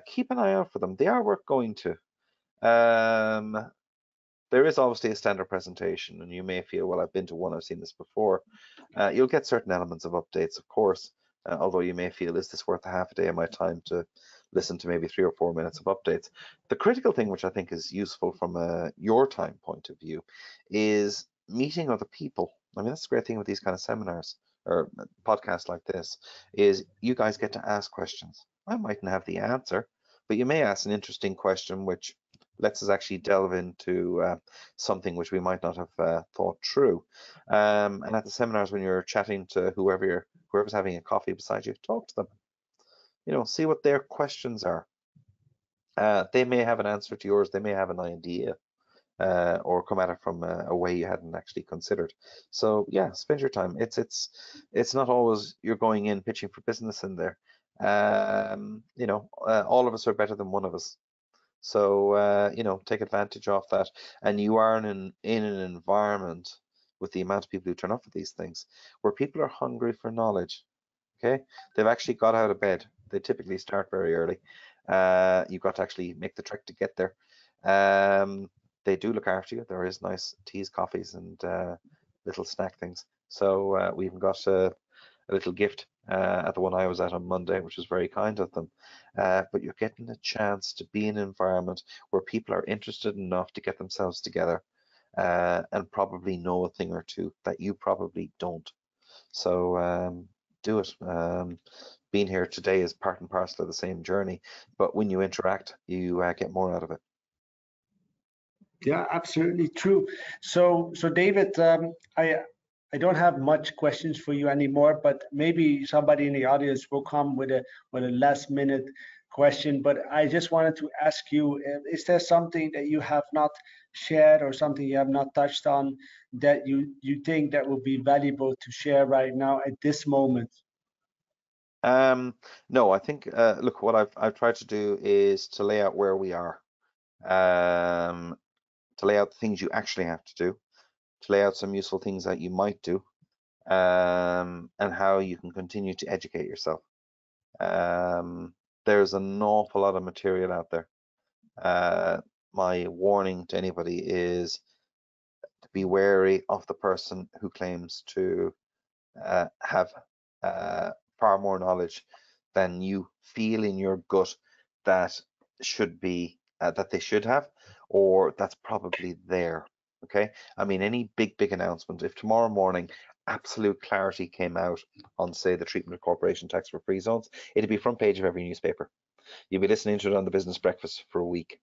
Keep an eye out for them. They are worth going to. Um, there is obviously a standard presentation, and you may feel, well, I've been to one, I've seen this before. You'll get certain elements of updates, of course, although you may feel, is this worth a half a day of my time to listen to maybe 3 or 4 minutes of updates? The critical thing, which I think is useful from your time point of view, is meeting other people. I mean, that's the great thing with these kind of seminars or podcasts like this, is you guys get to ask questions. I mightn't have the answer, but you may ask an interesting question which lets us actually delve into something which we might not have thought through. And at the seminars, when you're chatting to whoever's having a coffee beside you, talk to them. See what their questions are. They may have an answer to yours. They may have an idea, or come at it from a way you hadn't actually considered. So yeah, spend your time. It's not always you're going in pitching for business in there. All of us are better than one of us. So, take advantage of that. And you are in an environment with the amount of people who turn up for these things where people are hungry for knowledge. Okay. They've actually got out of bed. They typically start very early. You've got to actually make the trek to get there. They do look after you. There is nice teas, coffees, and little snack things. So we even got a little gift at the one I was at on Monday, which was very kind of them. But you're getting a chance to be in an environment where people are interested enough to get themselves together and probably know a thing or two that you probably don't. So do it. Being here today is part and parcel of the same journey, but when you interact, you get more out of it. Yeah, absolutely true. So David, I don't have much questions for you anymore, but maybe somebody in the audience will come with a last minute question. But I just wanted to ask you, is there something that you have not shared or something you have not touched on that you think that will be valuable to share right now at this moment? No, I think look, what I've tried to do is to lay out where we are, um, to lay out the things you actually have to do, to lay out some useful things that you might do, and how you can continue to educate yourself. There's an awful lot of material out there. My warning to anybody is to be wary of the person who claims to have far more knowledge than you feel in your gut that should be that they should have, or that's probably there. Okay, I mean, any big announcement, if tomorrow morning absolute clarity came out on, say, the treatment of corporation tax for free zones, it'd be front page of every newspaper. You'd be listening to it on the business breakfast for a week.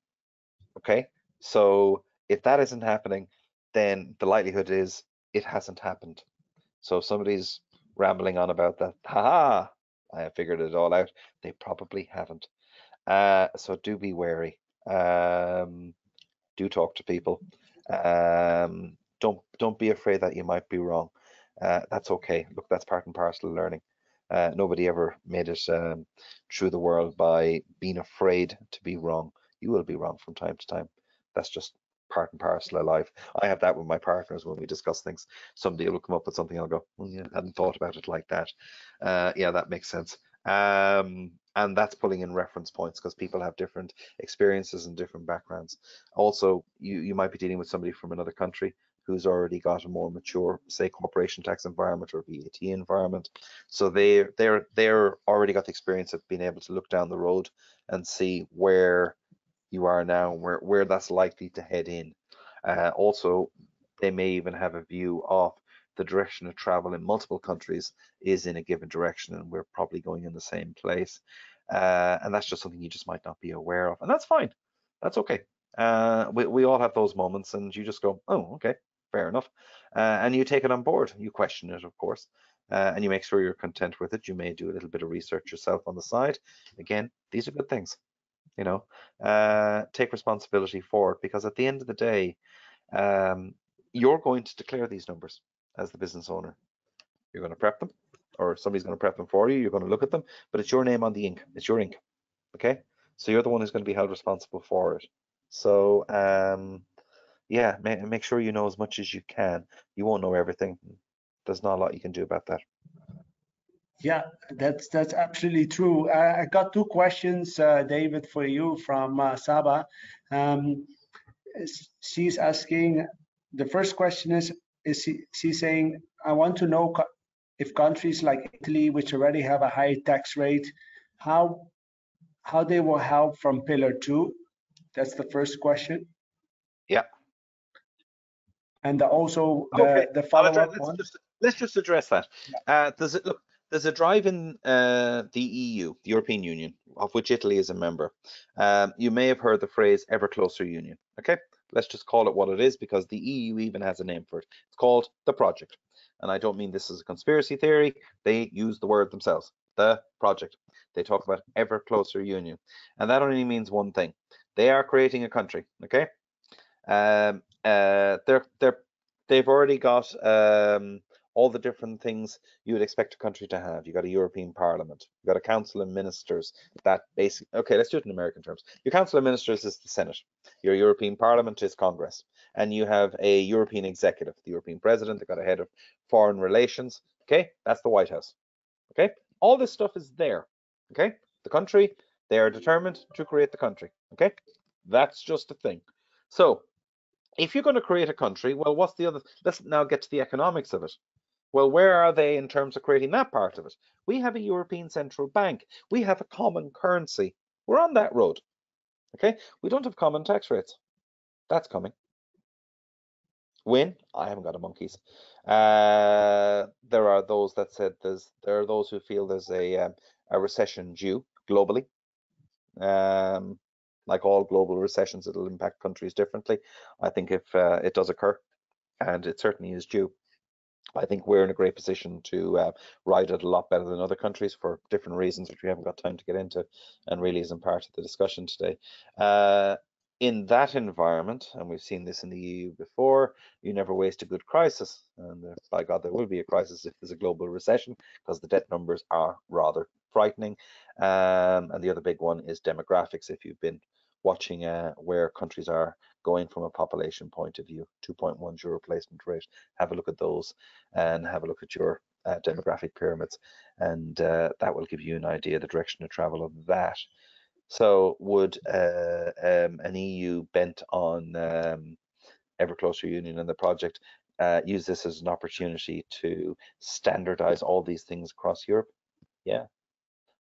Okay, so if that isn't happening, then the likelihood is it hasn't happened. So if somebody's rambling on about that, haha, I have figured it all out, they probably haven't. So do be wary. Do talk to people. Don't be afraid that you might be wrong. That's okay. Look, that's part and parcel of learning. Nobody ever made it through the world by being afraid to be wrong. You will be wrong from time to time. That's just part and parcel of life. I have that with my partners when we discuss things. Somebody will come up with something, I'll go, oh, yeah, I hadn't thought about it like that. Yeah, that makes sense. And that's pulling in reference points because people have different experiences and different backgrounds. Also, you might be dealing with somebody from another country who's already got a more mature, say, corporation tax environment or VAT environment. So they're already got the experience of being able to look down the road and see where you are now, where that's likely to head in. Also, they may even have a view of the direction of travel in multiple countries is in a given direction, and we're probably going in the same place. And that's just something you just might not be aware of, and that's fine. That's okay. We all have those moments, and you just go, oh, okay, fair enough, and you take it on board. You question it, of course, and you make sure you're content with it. You may do a little bit of research yourself on the side. Again, these are good things, you know. Take responsibility for it, because at the end of the day, um, you're going to declare these numbers as the business owner. You're going to prep them, or somebody's going to prep them for you. You're going to look at them, but it's your name on the ink. It's your ink. Okay, so you're the one who's going to be held responsible for it. So yeah, make sure you know as much as you can. You won't know everything. There's not a lot you can do about that. Yeah, that's absolutely true. I got two questions, David, for you from Saba. Um, she's asking, the first question is she's saying, I want to know if countries like Italy, which already have a high tax rate, how how they will help from Pillar Two. That's the first question. Yeah. And also Okay. the I'll address, follow-up one. let's just address that. Yeah. Look, there's a drive in the EU, the European Union, of which Italy is a member. You may have heard the phrase ever closer union. Okay, let's just call it what it is, because the EU even has a name for it. It's called the project. And I don't mean this is a conspiracy theory. They use the word themselves, the project. They talk about ever closer union. And that only means one thing. They are creating a country, okay? Um, they're they've already got all the different things you would expect a country to have. You got a European Parliament, you got a Council of Ministers. That basically, okay, let's do it in American terms. Your Council of Ministers is the Senate. Your European Parliament is Congress, and you have a European Executive, the European President. They got a head of foreign relations. Okay, that's the White House. Okay, all this stuff is there. Okay, the country. They are determined to create the country. Okay, that's just a thing. So if you're going to create a country, well, what's the other? Let's now get to the economics of it. Well, where are they in terms of creating that part of it? We have a European Central Bank. We have a common currency. We're on that road. Okay. We don't have common tax rates. That's coming. When? I haven't got a monkeys. There are those that said there are those who feel there's a recession due globally. Like all global recessions, it'll impact countries differently. I think if it does occur, and it certainly is due, I think we're in a great position to ride it a lot better than other countries for different reasons, which we haven't got time to get into, and really isn't part of the discussion today. Uh, in that environment, and we've seen this in the EU before, you never waste a good crisis. And by God, there will be a crisis if there's a global recession, because the debt numbers are rather frightening. And the other big one is demographics. If you've been watching where countries are going from a population point of view, 2.1 replacement rate, have a look at those and have a look at your demographic pyramids, and that will give you an idea of the direction of travel of that. So would an EU bent on ever closer union in the project use this as an opportunity to standardize all these things across Europe? Yeah.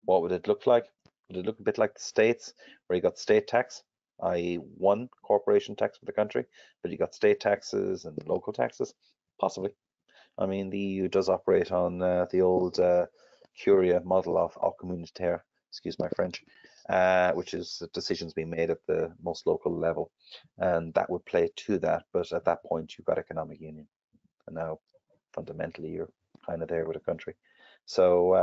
What would it look like? Would it look a bit like the States, where you got state tax, i.e. one corporation tax for the country, but you got state taxes and local taxes? Possibly. I mean, the EU does operate on the old Curia model of communautaire, excuse my French, which is decisions being made at the most local level. And that would play to that. But at that point, you've got economic union. And now, fundamentally, you're kind of there with a country. So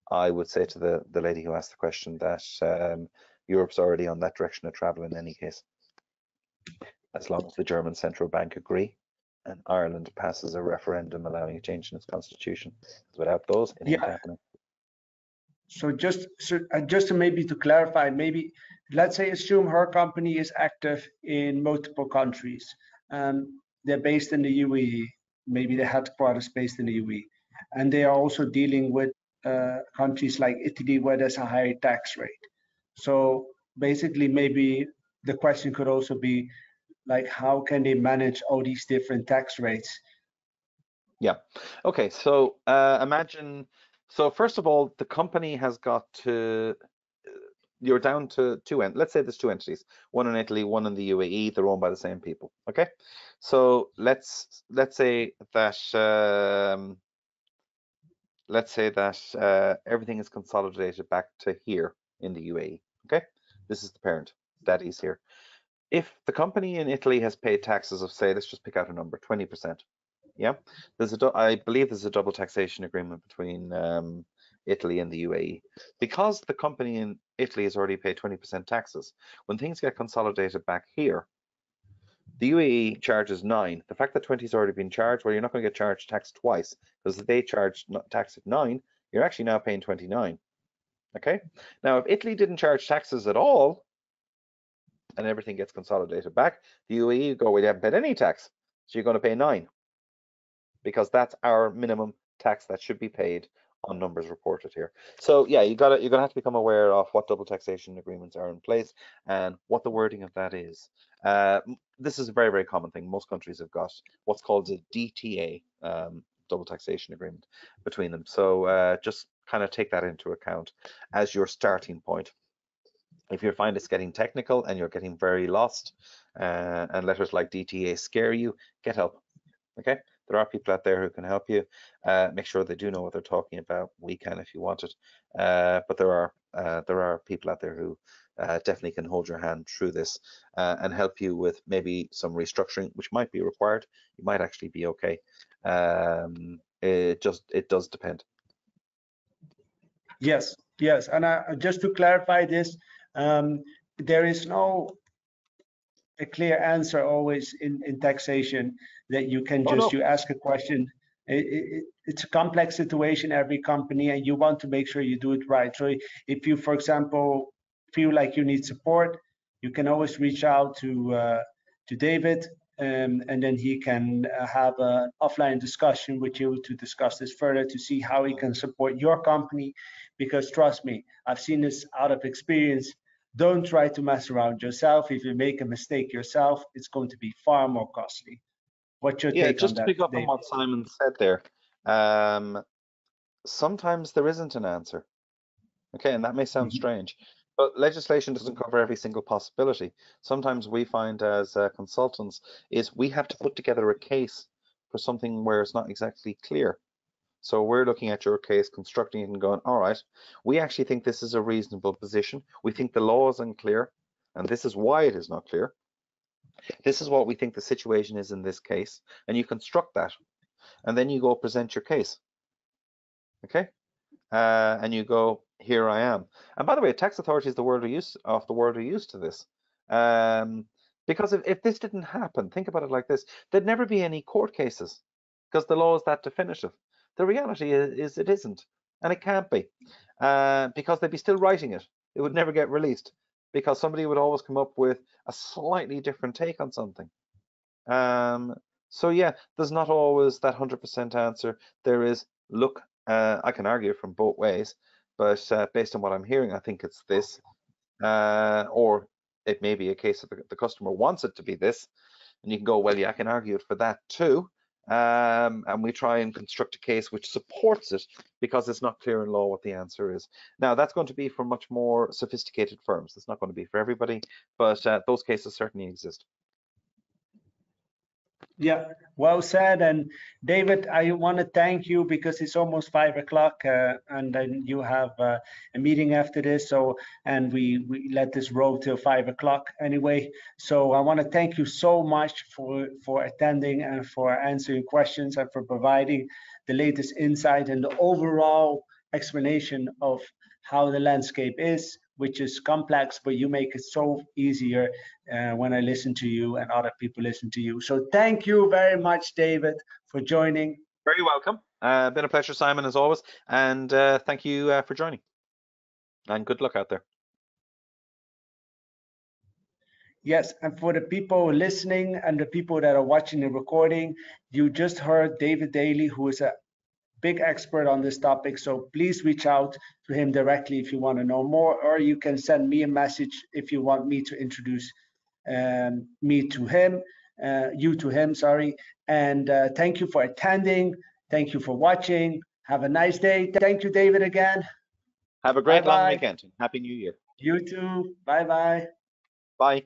I would say to the lady who asked the question that Europe's already on that direction of travel in any case, as long as the German central bank agree and Ireland passes a referendum allowing a change in its constitution. Without those, it ain't Yeah. happening. So just to maybe to clarify, maybe let's say assume her company is active in multiple countries. They're based in the UAE, maybe the headquarters based in the UAE, and they are also dealing with countries like Italy where there's a higher tax rate. So basically, maybe the question could also be like, how can they manage all these different tax rates? Yeah. Okay. So imagine. So first of all, the company has got to. You're down to two ent. Let's say there's two entities, one in Italy, one in the UAE. They're owned by the same people. Okay. So let's say that everything is consolidated back to here in the UAE. Okay. This is the parent. Daddy's here. If the company in Italy has paid taxes of, say, let's just pick out a number, 20%. Yeah, I believe there's a double taxation agreement between Italy and the UAE. Because the company in Italy has already paid 20% taxes, when things get consolidated back here, the UAE charges 9. The fact that 20 has already been charged, well, you're not going to get charged tax twice, because if they charge tax at 9, you're actually now paying 29. Okay? Now, if Italy didn't charge taxes at all, and everything gets consolidated back, the UAE go, well, you haven't paid any tax, so you're going to pay 9, because that's our minimum tax that should be paid on numbers reported here. So yeah, you're gonna have to become aware of what double taxation agreements are in place and what the wording of that is. This is a very, very common thing. Most countries have got what's called a DTA, double taxation agreement between them. So just kind of take that into account as your starting point. If you find it's getting technical and you're getting very lost, and letters like DTA scare you, get help. Okay, there are people out there who can help you. Make sure they do know what they're talking about. We can if you want it, but there are people out there who definitely can hold your hand through this and help you with maybe some restructuring, which might be required. You might actually be okay. It does depend. Yes, yes. And just to clarify this, there is no a clear answer always in taxation that you can Oh just, no. you ask a question. It's a complex situation, every company, and you want to make sure you do it right. So if you, for example, feel like you need support, you can always reach out to David, and then he can have an offline discussion with you to discuss this further to see how he can support your company. Because trust me, I've seen this out of experience. Don't try to mess around yourself. If you make a mistake yourself, it's going to be far more costly. What's your Yeah, take on just to that, pick up on David? what Simon said there. Um, Sometimes there isn't an answer. Okay, and that may sound Mhm. strange, but legislation doesn't cover every single possibility. Sometimes we find as consultants is we have to put together a case for something where it's not exactly clear. So we're looking at your case, constructing it and going, all right, we actually think this is a reasonable position. We think the law is unclear, and this is why it is not clear. This is what we think the situation is in this case, and you construct that. and then you go present your case. Okay, and you go, here I am. And by the way, tax authorities the world are used to this. Because if this didn't happen, think about it like this: there'd never be any court cases because the law is that definitive. The reality is it isn't, and it can't be, because they'd be still writing it. It would never get released because somebody would always come up with a slightly different take on something. So yeah, there's not always that 100% answer. There is, look, I can argue from both ways, but based on what I'm hearing, I think it's this, or it may be a case of the customer wants it to be this, and you can go, well, yeah, I can argue it for that too. And we try and construct a case which supports it because it's not clear in law what the answer is. Now, that's going to be for much more sophisticated firms. It's not going to be for everybody, but those cases certainly exist. Yeah, well said. And David, I want to thank you because it's almost 5 o'clock, and then you have a meeting after this. So, and we let this roll till 5 o'clock anyway. So I want to thank you so much for attending and for answering questions and for providing the latest insight and the overall explanation of how the landscape is, which is complex, but you make it so easier when I listen to you and other people listen to you. So thank you very much, David, for joining. Very welcome. Been a pleasure, Simon, as always. And thank you for joining. And good luck out there. Yes, and for the people listening and the people that are watching the recording, you just heard David Daly, who is a big expert on this topic. So please reach out to him directly if you want to know more, or you can send me a message if you want me to introduce me to him, you to him, sorry. And thank you for attending. Thank you for watching. Have a nice day. Thank you, David, again. Have a great long weekend. Happy New Year. You too. Bye-bye. Bye.